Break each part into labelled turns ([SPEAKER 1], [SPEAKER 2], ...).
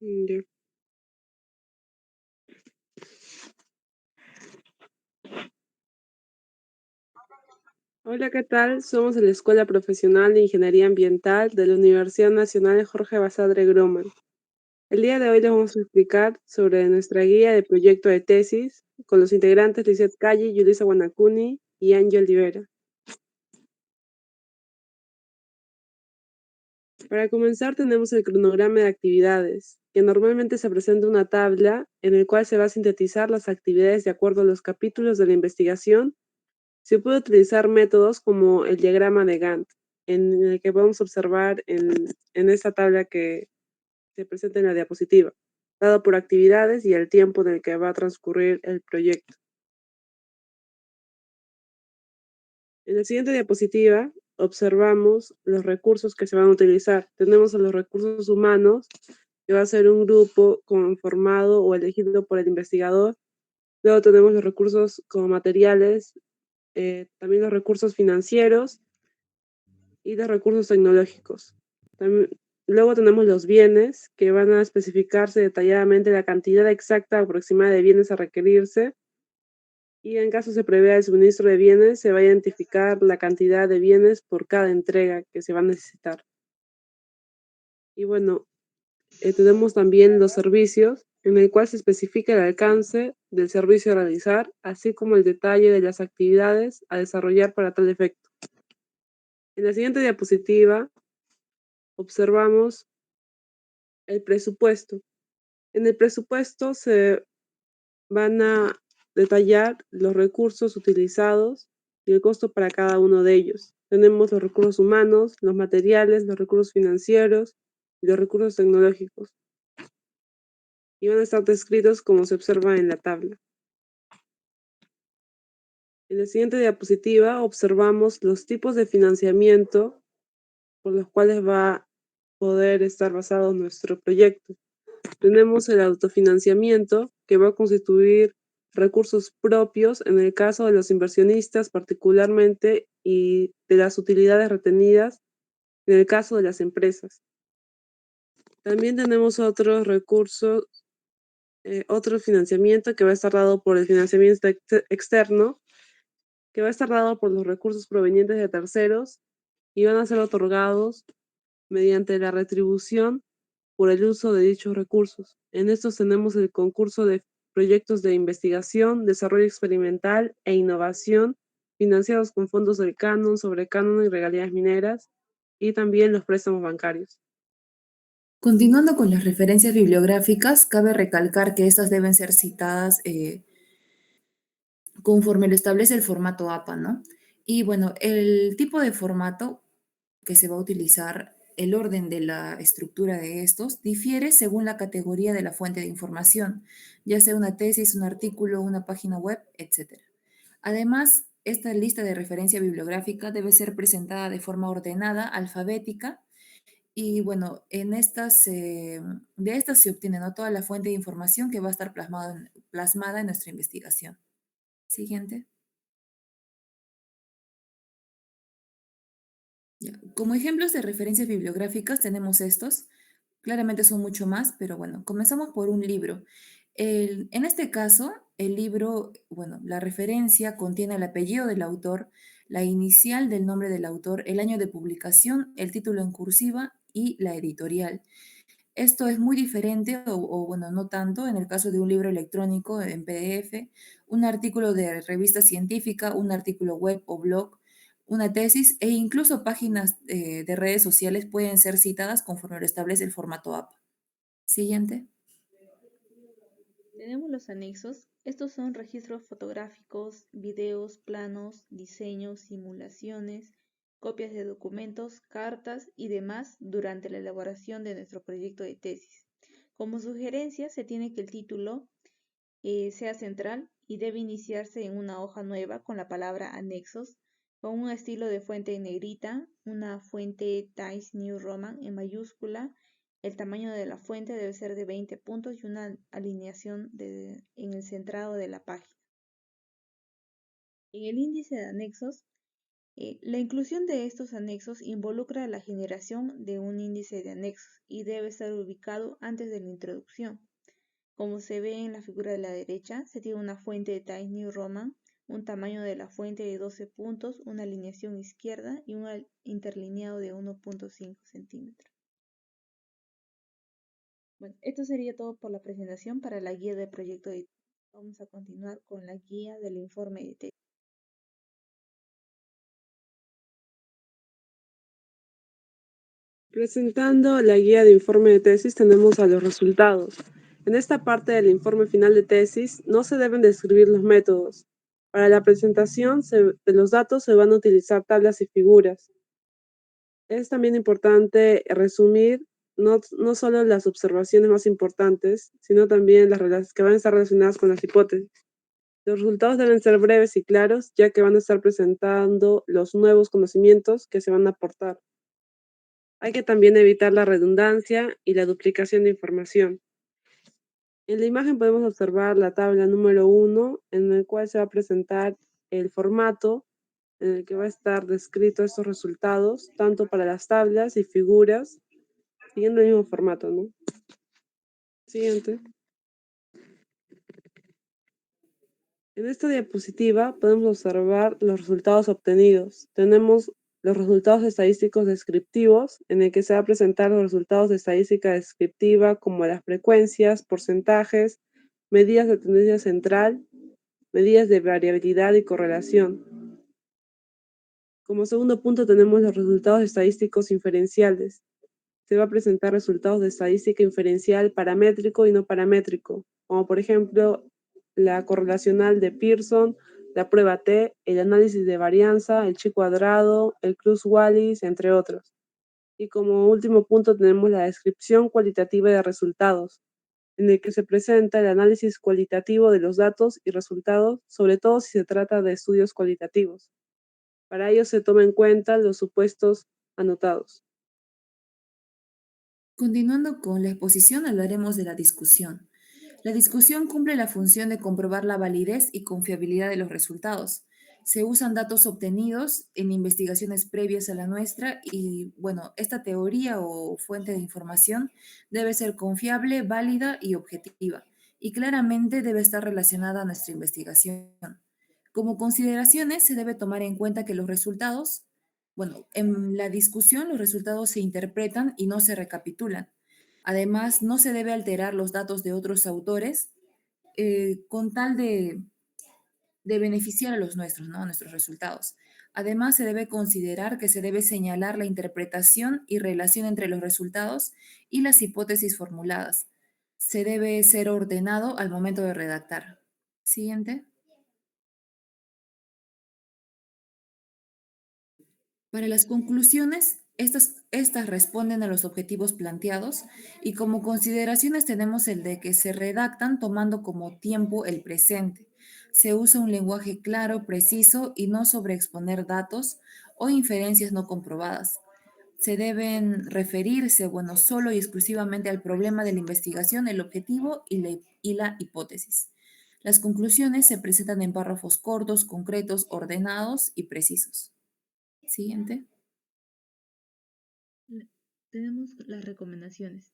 [SPEAKER 1] Ya. Hola, ¿qué tal? Somos de la Escuela Profesional de Ingeniería Ambiental de la Universidad Nacional Jorge Basadre Groman. El día de hoy les vamos a explicar sobre nuestra guía de proyecto de tesis con los integrantes Lizeth Calle, Yulisa Guanacuni y Angie Olivera. Para comenzar tenemos el cronograma de actividades, que normalmente se presenta una tabla en el cual se va a sintetizar las actividades de acuerdo a los capítulos de la investigación. Se puede utilizar métodos como el diagrama de Gantt, en el que podemos observar en esta tabla que se presenta en la diapositiva, dado por actividades y el tiempo en el que va a transcurrir el proyecto. En la siguiente diapositiva observamos los recursos que se van a utilizar. Tenemos a los recursos humanos, que va a ser un grupo conformado o elegido por el investigador. Luego tenemos los recursos como materiales, también los recursos financieros y de recursos tecnológicos. Luego tenemos los bienes, que van a especificarse detalladamente la cantidad exacta aproximada de bienes a requerirse, y en caso se prevea el suministro de bienes, se va a identificar la cantidad de bienes por cada entrega que se va a necesitar. Y bueno, tenemos también los servicios, en el cual se especifica el alcance del servicio a realizar, así como el detalle de las actividades a desarrollar para tal efecto. En la siguiente diapositiva observamos el presupuesto. En el presupuesto se van a detallar los recursos utilizados y el costo para cada uno de ellos. Tenemos los recursos humanos, los materiales, los recursos financieros y los recursos tecnológicos. Y van a estar descritos como se observa en la tabla. En la siguiente diapositiva observamos los tipos de financiamiento por los cuales va a poder estar basado nuestro proyecto. Tenemos el autofinanciamiento, que va a constituir recursos propios en el caso de los inversionistas particularmente y de las utilidades retenidas en el caso de las empresas. También tenemos otros recursos, otro financiamiento que va a estar dado por el financiamiento externo, que va a estar dado por los recursos provenientes de terceros y van a ser otorgados mediante la retribución por el uso de dichos recursos. En estos tenemos el concurso de proyectos de investigación, desarrollo experimental e innovación financiados con fondos del canon, sobre canon y regalías mineras, y también los préstamos bancarios.
[SPEAKER 2] Continuando con las referencias bibliográficas, cabe recalcar que estas deben ser citadas conforme lo establece el formato APA, ¿no? Y bueno, el tipo de formato que se va a utilizar, el orden de la estructura de estos, difiere según la categoría de la fuente de información, ya sea una tesis, un artículo, una página web, etc. Además, esta lista de referencia bibliográfica debe ser presentada de forma ordenada, alfabética, y bueno, de estas se obtiene, ¿no?, toda la fuente de información que va a estar plasmada en nuestra investigación. Siguiente. Ya. Como ejemplos de referencias bibliográficas tenemos estos. Claramente son mucho más, pero bueno, comenzamos por un libro. En este caso, el libro, bueno, la referencia contiene el apellido del autor, la inicial del nombre del autor, el año de publicación, el título en cursiva y la editorial. Esto es muy diferente bueno, no tanto en el caso de un libro electrónico en PDF, un artículo de revista científica, un artículo web o blog, una tesis e incluso páginas de redes sociales pueden ser citadas conforme lo establece el formato APA. Siguiente.
[SPEAKER 3] Tenemos los anexos. Estos son registros fotográficos, videos, planos, diseños, simulaciones, copias de documentos, cartas y demás durante la elaboración de nuestro proyecto de tesis. Como sugerencia, se tiene que el título sea central y debe iniciarse en una hoja nueva con la palabra anexos, con un estilo de fuente en negrita, una fuente Times New Roman en mayúscula. El tamaño de la fuente debe ser de 20 puntos y una alineación en el centrado de la página. En el índice de anexos La inclusión de estos anexos involucra la generación de un índice de anexos y debe estar ubicado antes de la introducción. Como se ve en la figura de la derecha, se tiene una fuente de Times New Roman, un tamaño de la fuente de 12 puntos, una alineación izquierda y un interlineado de 1.5 centímetros. Bueno, esto sería todo por la presentación para la guía del proyecto de tesis. Vamos a continuar con la guía del informe de tesis.
[SPEAKER 1] Presentando la guía de informe de tesis tenemos a los resultados. En esta parte del informe final de tesis no se deben describir los métodos. Para la presentación de los datos se van a utilizar tablas y figuras. Es también importante resumir no solo las observaciones más importantes, sino también las que van a estar relacionadas con las hipótesis. Los resultados deben ser breves y claros, ya que van a estar presentando los nuevos conocimientos que se van a aportar. Hay que también evitar la redundancia y la duplicación de información. En la imagen podemos observar la tabla número 1, en el cual se va a presentar el formato en el que va a estar descrito estos resultados, tanto para las tablas y figuras, siguiendo el mismo formato, ¿no? Siguiente. En esta diapositiva podemos observar los resultados obtenidos. Tenemos los resultados estadísticos descriptivos, en el que se va a presentar los resultados de estadística descriptiva como las frecuencias, porcentajes, medidas de tendencia central, medidas de variabilidad y correlación. Como segundo punto tenemos los resultados estadísticos inferenciales. Se va a presentar resultados de estadística inferencial paramétrico y no paramétrico, como por ejemplo la correlacional de Pearson, la prueba T, el análisis de varianza, el chi cuadrado, el Cruz-Wallis, entre otros. Y como último punto tenemos la descripción cualitativa de resultados, en el que se presenta el análisis cualitativo de los datos y resultados, sobre todo si se trata de estudios cualitativos. Para ello se toma en cuenta los supuestos anotados.
[SPEAKER 2] Continuando con la exposición, hablaremos de la discusión. La discusión cumple la función de comprobar la validez y confiabilidad de los resultados. Se usan datos obtenidos en investigaciones previas a la nuestra y, bueno, esta teoría o fuente de información debe ser confiable, válida y objetiva, y claramente debe estar relacionada a nuestra investigación. Como consideraciones, se debe tomar en cuenta que los resultados, bueno, en la discusión los resultados se interpretan y no se recapitulan. Además, no se debe alterar los datos de otros autores con tal de beneficiar a los nuestros, ¿no? A nuestros resultados. Además, se debe considerar que se debe señalar la interpretación y relación entre los resultados y las hipótesis formuladas. Se debe ser ordenado al momento de redactar. Siguiente. Para las conclusiones, estas responden a los objetivos planteados y como consideraciones tenemos el de que se redactan tomando como tiempo el presente. Se usa un lenguaje claro, preciso y no sobreexponer datos o inferencias no comprobadas. Se deben referirse, bueno, solo y exclusivamente al problema de la investigación, el objetivo y la hipótesis. Las conclusiones se presentan en párrafos cortos, concretos, ordenados y precisos. Siguiente.
[SPEAKER 3] Tenemos las recomendaciones.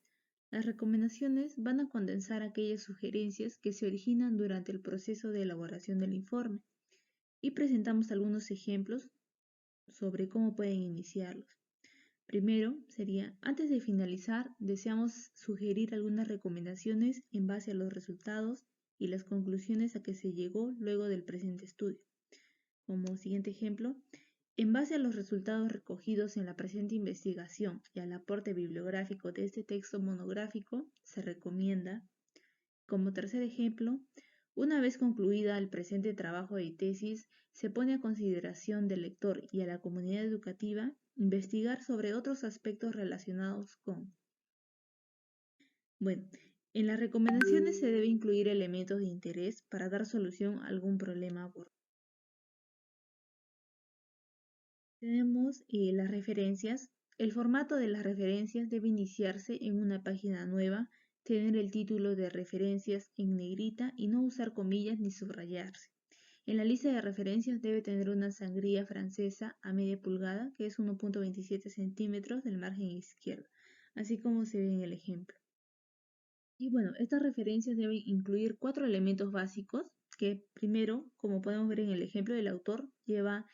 [SPEAKER 3] Las recomendaciones van a condensar aquellas sugerencias que se originan durante el proceso de elaboración del informe y presentamos algunos ejemplos sobre cómo pueden iniciarlos. Primero sería, antes de finalizar, deseamos sugerir algunas recomendaciones en base a los resultados y las conclusiones a que se llegó luego del presente estudio. Como siguiente ejemplo, en base a los resultados recogidos en la presente investigación y al aporte bibliográfico de este texto monográfico, se recomienda, como tercer ejemplo, una vez concluida el presente trabajo de tesis, se pone a consideración del lector y a la comunidad educativa investigar sobre otros aspectos relacionados con. Bueno, en las recomendaciones se debe incluir elementos de interés para dar solución a algún problema abordado. Tenemos las referencias. El formato de las referencias debe iniciarse en una página nueva, tener el título de referencias en negrita y no usar comillas ni subrayarse. En la lista de referencias debe tener una sangría francesa a media pulgada, que es 1,27 centímetros del margen izquierdo, así como se ve en el ejemplo. Y bueno, estas referencias deben incluir 4 elementos básicos, que primero, como podemos ver en el ejemplo del autor, lleva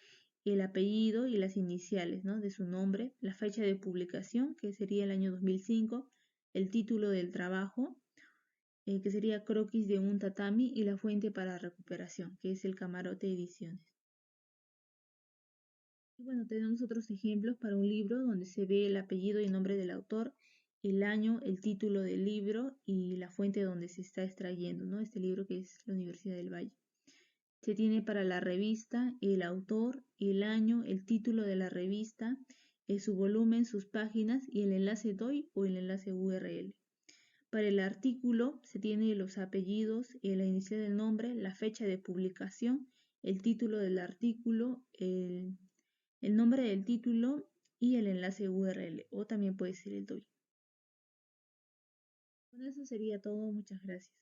[SPEAKER 3] el apellido y las iniciales, ¿no?, de su nombre, la fecha de publicación, que sería el año 2005, el título del trabajo, que sería croquis de un tatami, y la fuente para recuperación, que es el Camarote Ediciones. Y bueno, tenemos otros ejemplos para un libro donde se ve el apellido y nombre del autor, el año, el título del libro y la fuente donde se está extrayendo, ¿no?, este libro, que es la Universidad del Valle. Se tiene para la revista el autor, el año, el título de la revista, su volumen, sus páginas y el enlace DOI o el enlace URL. Para el artículo se tiene los apellidos, la inicial del nombre, la fecha de publicación, el título del artículo, el nombre del título y el enlace URL, o también puede ser el DOI. Con eso sería todo. Muchas gracias.